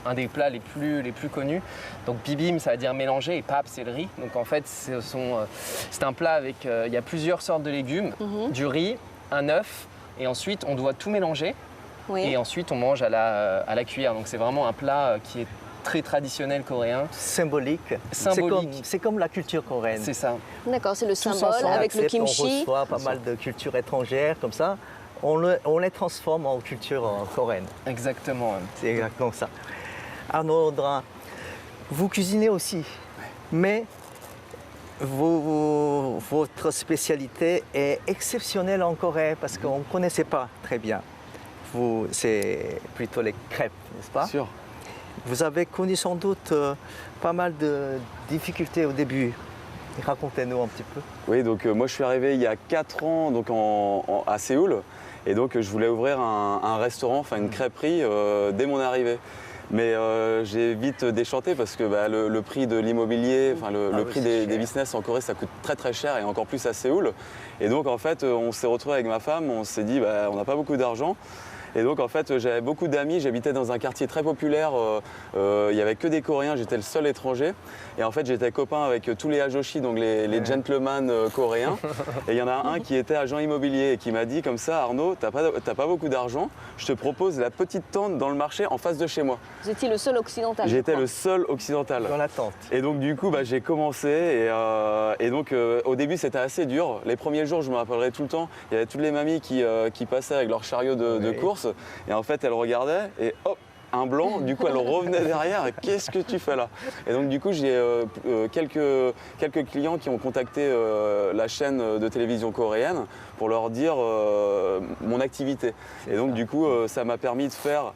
un des plats les plus connus. Donc bibim, ça veut dire mélanger, et pap, c'est le riz. Donc en fait, c'est un plat avec il y a plusieurs sortes de légumes, du riz, un œuf, et ensuite on doit tout mélanger. Oui. Et ensuite on mange à la cuillère. Donc c'est vraiment un plat qui est très traditionnel coréen. Symbolique. C'est comme la culture coréenne. C'est ça. D'accord, c'est le symbole avec le kimchi. On reçoit pas mal de cultures étrangères comme ça. On les transforme en culture coréenne. Exactement. C'est exactement ça. Arnaud Laudrin, vous cuisinez aussi, mais Votre spécialité est exceptionnelle en Corée parce qu'on ne connaissait pas très bien. C'est plutôt les crêpes, n'est-ce pas? Sûr. Vous avez connu sans doute pas mal de difficultés au début. Racontez-nous un petit peu. Oui, donc moi je suis arrivé il y a 4 ans donc à Séoul et donc je voulais ouvrir un restaurant, enfin une crêperie dès mon arrivée. Mais j'ai vite déchanté parce que le prix de l'immobilier, le prix des business en Corée, ça coûte très très cher et encore plus à Séoul. Et donc en fait, on s'est retrouvé avec ma femme, on s'est dit on n'a pas beaucoup d'argent. Et donc en fait, j'avais beaucoup d'amis, j'habitais dans un quartier très populaire, il n'y avait que des Coréens, j'étais le seul étranger. Et en fait, j'étais copain avec tous les ajoshi, donc les gentlemen coréens. Et il y en a un qui était agent immobilier et qui m'a dit comme ça, Arnaud, t'as pas beaucoup d'argent, je te propose la petite tente dans le marché en face de chez moi. Vous étiez le seul occidental. J'étais le seul occidental. Dans la tente. Et donc du coup, j'ai commencé et donc au début, c'était assez dur. Les premiers jours, je me rappellerai tout le temps, il y avait toutes les mamies qui passaient avec leur chariot de course. Et en fait, elles regardaient et hop, un blanc, du coup elle revenait derrière et qu'est-ce que tu fais là? Et donc du coup j'ai quelques clients qui ont contacté la chaîne de télévision coréenne pour leur dire mon activité. Et donc du coup ça m'a permis de faire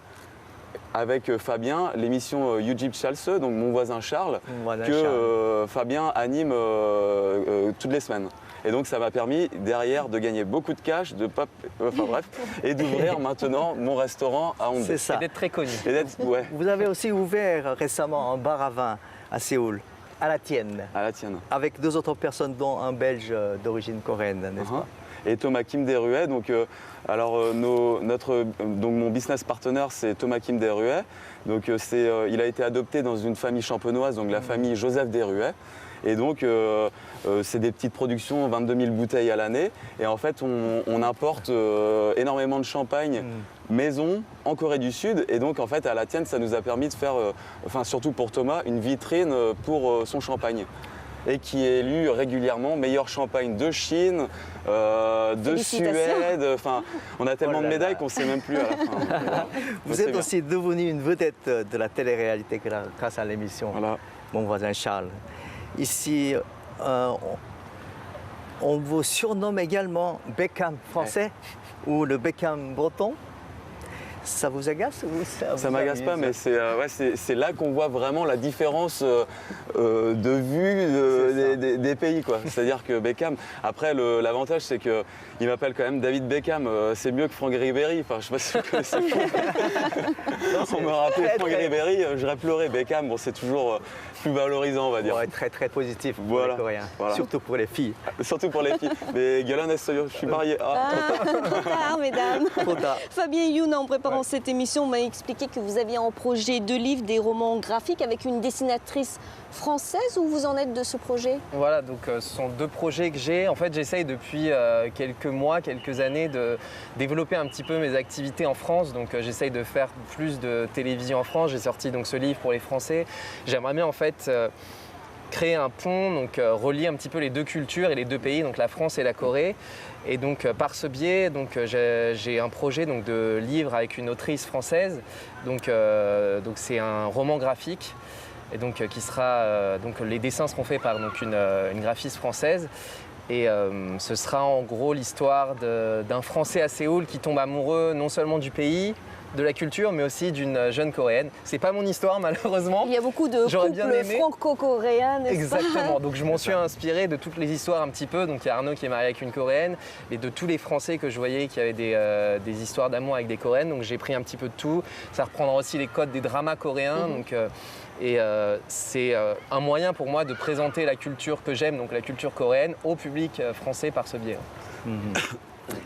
avec Fabien l'émission Yujib Chalse, donc mon voisin Charles, Fabien anime toutes les semaines. Et donc ça m'a permis derrière de gagner beaucoup de cash, et d'ouvrir maintenant mon restaurant à Hongdae. C'est ça. Et d'être très connu. Vous avez aussi ouvert récemment un bar à vin à Séoul, à la Tienne. À la Tienne. Avec 2 autres personnes, dont un Belge d'origine coréenne, n'est-ce pas? Et Thomas Kim Desruet. Donc, mon business partner, c'est Thomas Kim Desruet. Donc, il a été adopté dans une famille champenoise, donc la famille Joseph Desruet. Et donc, c'est des petites productions, 22 000 bouteilles à l'année. Et en fait, on importe énormément de champagne maison en Corée du Sud. Et donc, en fait, à la Tienne, ça nous a permis de faire, surtout pour Thomas, une vitrine pour son champagne. Et qui est élu régulièrement meilleur champagne de Chine, de Suède. Enfin, on a tellement de médailles qu'on ne sait même plus à la fin. Vous êtes aussi devenu une vedette de la télé-réalité grâce à l'émission Mon voisin Charles. Ici, on vous surnomme également Beckham français ou le Beckham breton. Ça vous agace ou ça m'agace pas, mais c'est là qu'on voit vraiment la différence de vue des pays, quoi. C'est-à-dire que Beckham, après l'avantage c'est qu'il m'appelle quand même David Beckham, c'est mieux que Franck Ribéry. Enfin, je sais pas si vous connaissez. On me rappelait Franck Ribéry, j'aurais pleuré. Beckham, bon, c'est toujours plus valorisant, on va dire. Ouais, très très positif pour les Coréens, surtout pour les filles. Surtout pour les filles. Mais Galan Estoyo, je suis marié. Trop tard, mesdames. Trop tard. Fabien Youn, en préparant cette émission, m'a expliqué que vous aviez en projet 2 livres, des romans graphiques avec une dessinatrice française. Où vous en êtes de ce projet? Voilà, donc ce sont 2 projets que j'ai. En fait, j'essaye depuis quelques mois, quelques années de développer un petit peu mes activités en France. Donc j'essaye de faire plus de télévision en France. J'ai sorti donc ce livre pour les Français. J'aimerais bien en fait créer un pont, donc relier un petit peu les 2 cultures et les 2 pays, donc la France et la Corée. Et donc par ce biais, j'ai un projet donc, de livre avec une autrice française. Donc c'est un roman graphique. Et donc qui sera les dessins seront faits par donc une graphiste française. Et ce sera en gros l'histoire d'un Français à Séoul qui tombe amoureux non seulement du pays, de la culture, mais aussi d'une jeune Coréenne. C'est pas mon histoire, malheureusement. Il y a beaucoup de couples franco-coréens, n'est-ce pas? Exactement. Donc je m'en suis inspiré de toutes les histoires un petit peu. Donc il y a Arnaud qui est marié avec une Coréenne et de tous les Français que je voyais qui avaient des histoires d'amour avec des Coréennes. Donc j'ai pris un petit peu de tout. Ça reprendra aussi les codes des dramas coréens. C'est un moyen pour moi de présenter la culture que j'aime, donc la culture coréenne, au public français par ce biais.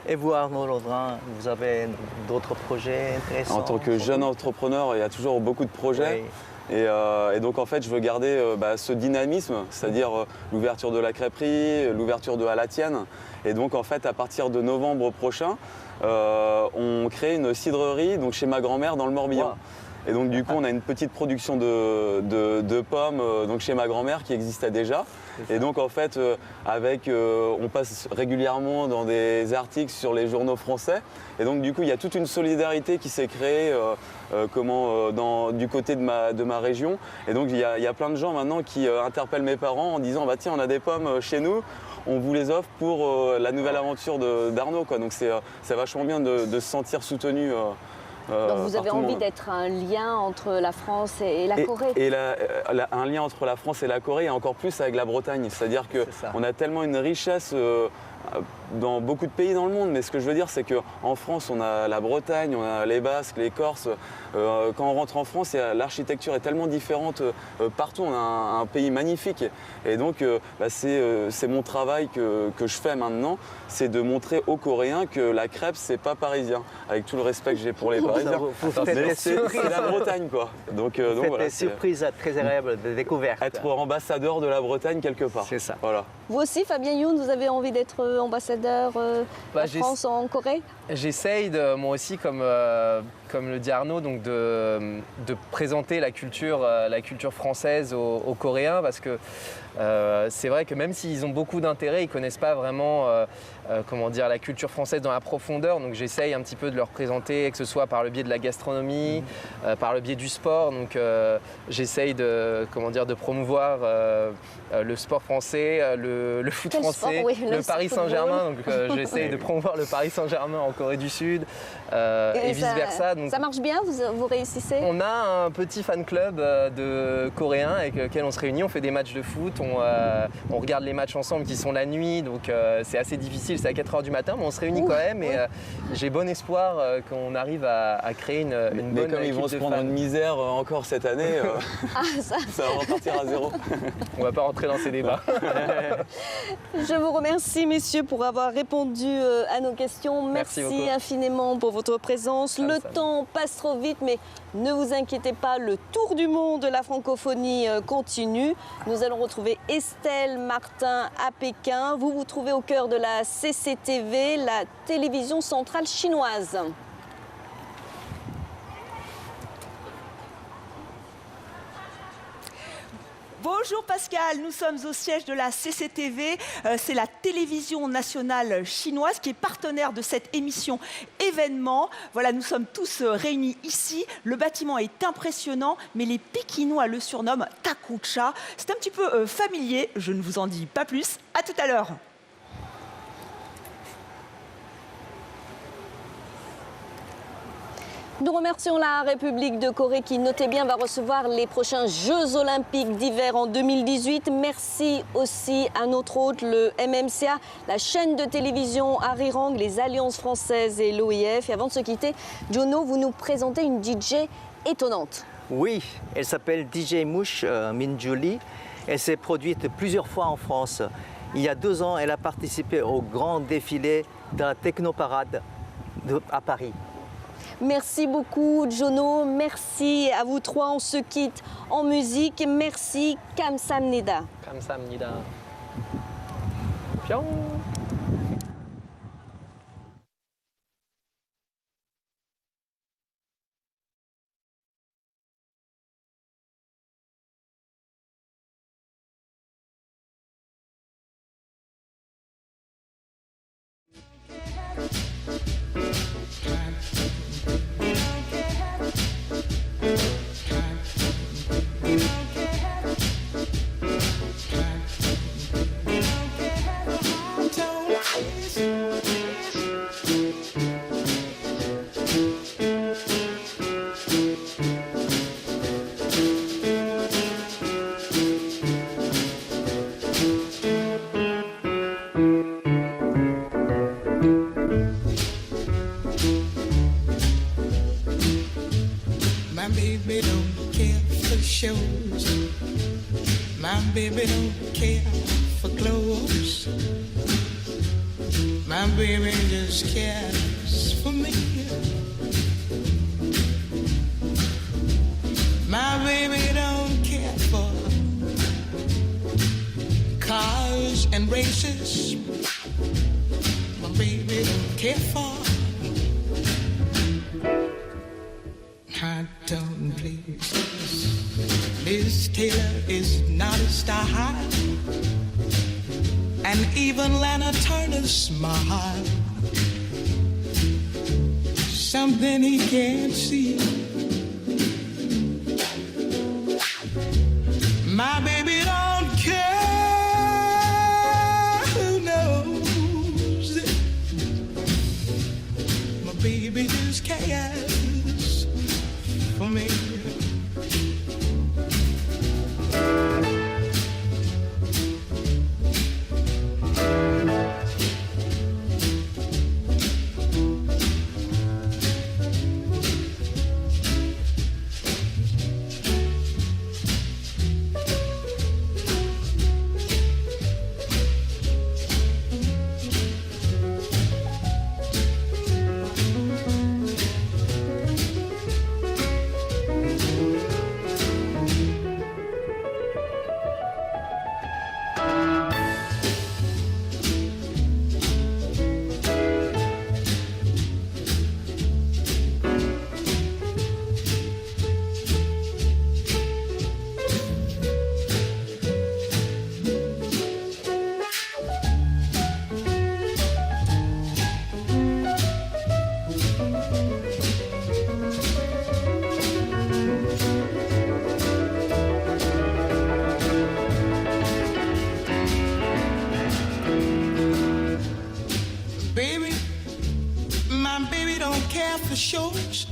Et vous, Arnaud Laudrin, vous avez d'autres projets intéressants? En tant que jeune entrepreneur, il y a toujours beaucoup de projets. Oui. Et donc en fait, je veux garder ce dynamisme, c'est-à-dire l'ouverture de la crêperie, l'ouverture de À la Tienne. Et donc en fait, à partir de novembre prochain, on crée une cidrerie donc, chez ma grand-mère dans le Morbihan. Wow. Et donc du coup, on a une petite production de pommes donc chez ma grand-mère qui existait déjà. Et donc en fait, on passe régulièrement dans des articles sur les journaux français. Et donc du coup, il y a toute une solidarité qui s'est créée du côté de ma région. Et donc il y a plein de gens maintenant qui interpellent mes parents en disant tiens, on a des pommes chez nous, on vous les offre pour la nouvelle aventure d'Arnaud. Donc c'est vachement bien de se sentir soutenu. Donc vous avez envie d'être un lien entre la France et la Corée. Un lien entre la France et la Corée et encore plus avec la Bretagne. C'est-à-dire qu'on a tellement une richesse dans beaucoup de pays dans le monde, mais ce que je veux dire, c'est qu'en France, on a la Bretagne, on a les Basques, les Corses. Quand on rentre en France, l'architecture est tellement différente partout. On a un pays magnifique. Et donc, c'est mon travail que je fais maintenant, c'est de montrer aux Coréens que la crêpe, c'est pas parisien. Avec tout le respect que j'ai pour les Parisiens. Mais c'est la Bretagne, quoi. Donc voilà. Des surprises très agréables, des découvertes. Être ambassadeur de la Bretagne quelque part. C'est ça. Voilà. Vous aussi, Fabien Youn, vous avez envie d'être ambassadeur en France, en Corée? J'essaye, moi aussi, comme le dit Arnaud, donc de présenter la culture française aux Coréens, parce que c'est vrai que même s'ils ont beaucoup d'intérêt, ils ne connaissent pas vraiment la culture française dans la profondeur. Donc j'essaye un petit peu de leur présenter, que ce soit par le biais de la gastronomie, par le biais du sport. Donc j'essaye de promouvoir le sport français, le foot français, le Paris Saint-Germain. Donc j'essaye de promouvoir le Paris Saint-Germain en Corée du Sud et vice-versa. Ça marche bien, vous réussissez? On a un petit fan club de Coréens avec lequel on se réunit, on fait des matchs de foot, on regarde les matchs ensemble qui sont la nuit, donc c'est assez difficile, c'est à 4h du matin, mais on se réunit quand même et j'ai bon espoir qu'on arrive à créer une bonne équipe de fans. Mais comme ils vont se prendre une misère encore cette année, ça va repartir à zéro. On va pas rentrer dans ces débats. Je vous remercie, messieurs, pour avoir répondu à nos questions. Merci infiniment pour votre présence. Le temps passe trop vite, mais ne vous inquiétez pas, le tour du monde de la francophonie continue. Nous allons retrouver Estelle Martin à Pékin. Vous vous trouvez au cœur de la CCTV, la télévision centrale chinoise. Bonjour Pascal, nous sommes au siège de la CCTV, c'est la télévision nationale chinoise qui est partenaire de cette émission événement. Voilà, nous sommes tous réunis ici, le bâtiment est impressionnant, mais les Pékinois le surnomment Takucha. C'est un petit peu familier, je ne vous en dis pas plus, à tout à l'heure. Nous remercions la République de Corée qui, notez bien, va recevoir les prochains Jeux Olympiques d'hiver en 2018. Merci aussi à notre hôte, le MMCA, la chaîne de télévision Arirang, les Alliances françaises et l'OIF. Et avant de se quitter, Jono, vous nous présentez une DJ étonnante. Oui, elle s'appelle DJ Mouche Minjuli. Elle s'est produite plusieurs fois en France. Il y a 2 ans, elle a participé au grand défilé de la Technoparade à Paris. Merci beaucoup, Jono. Merci à vous trois. On se quitte en musique. Merci, Kamsamnida. Kamsamnida. baby don't care for clothes. My baby just cares for me. My baby don't care for cars and races. My baby don't care for. I don't Liz Taylor is not a style, and even Lana Turner's smile, something he can't see. My baby don't care who knows it. My baby just cares for me. Shows,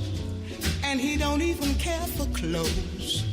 and he don't even care for clothes.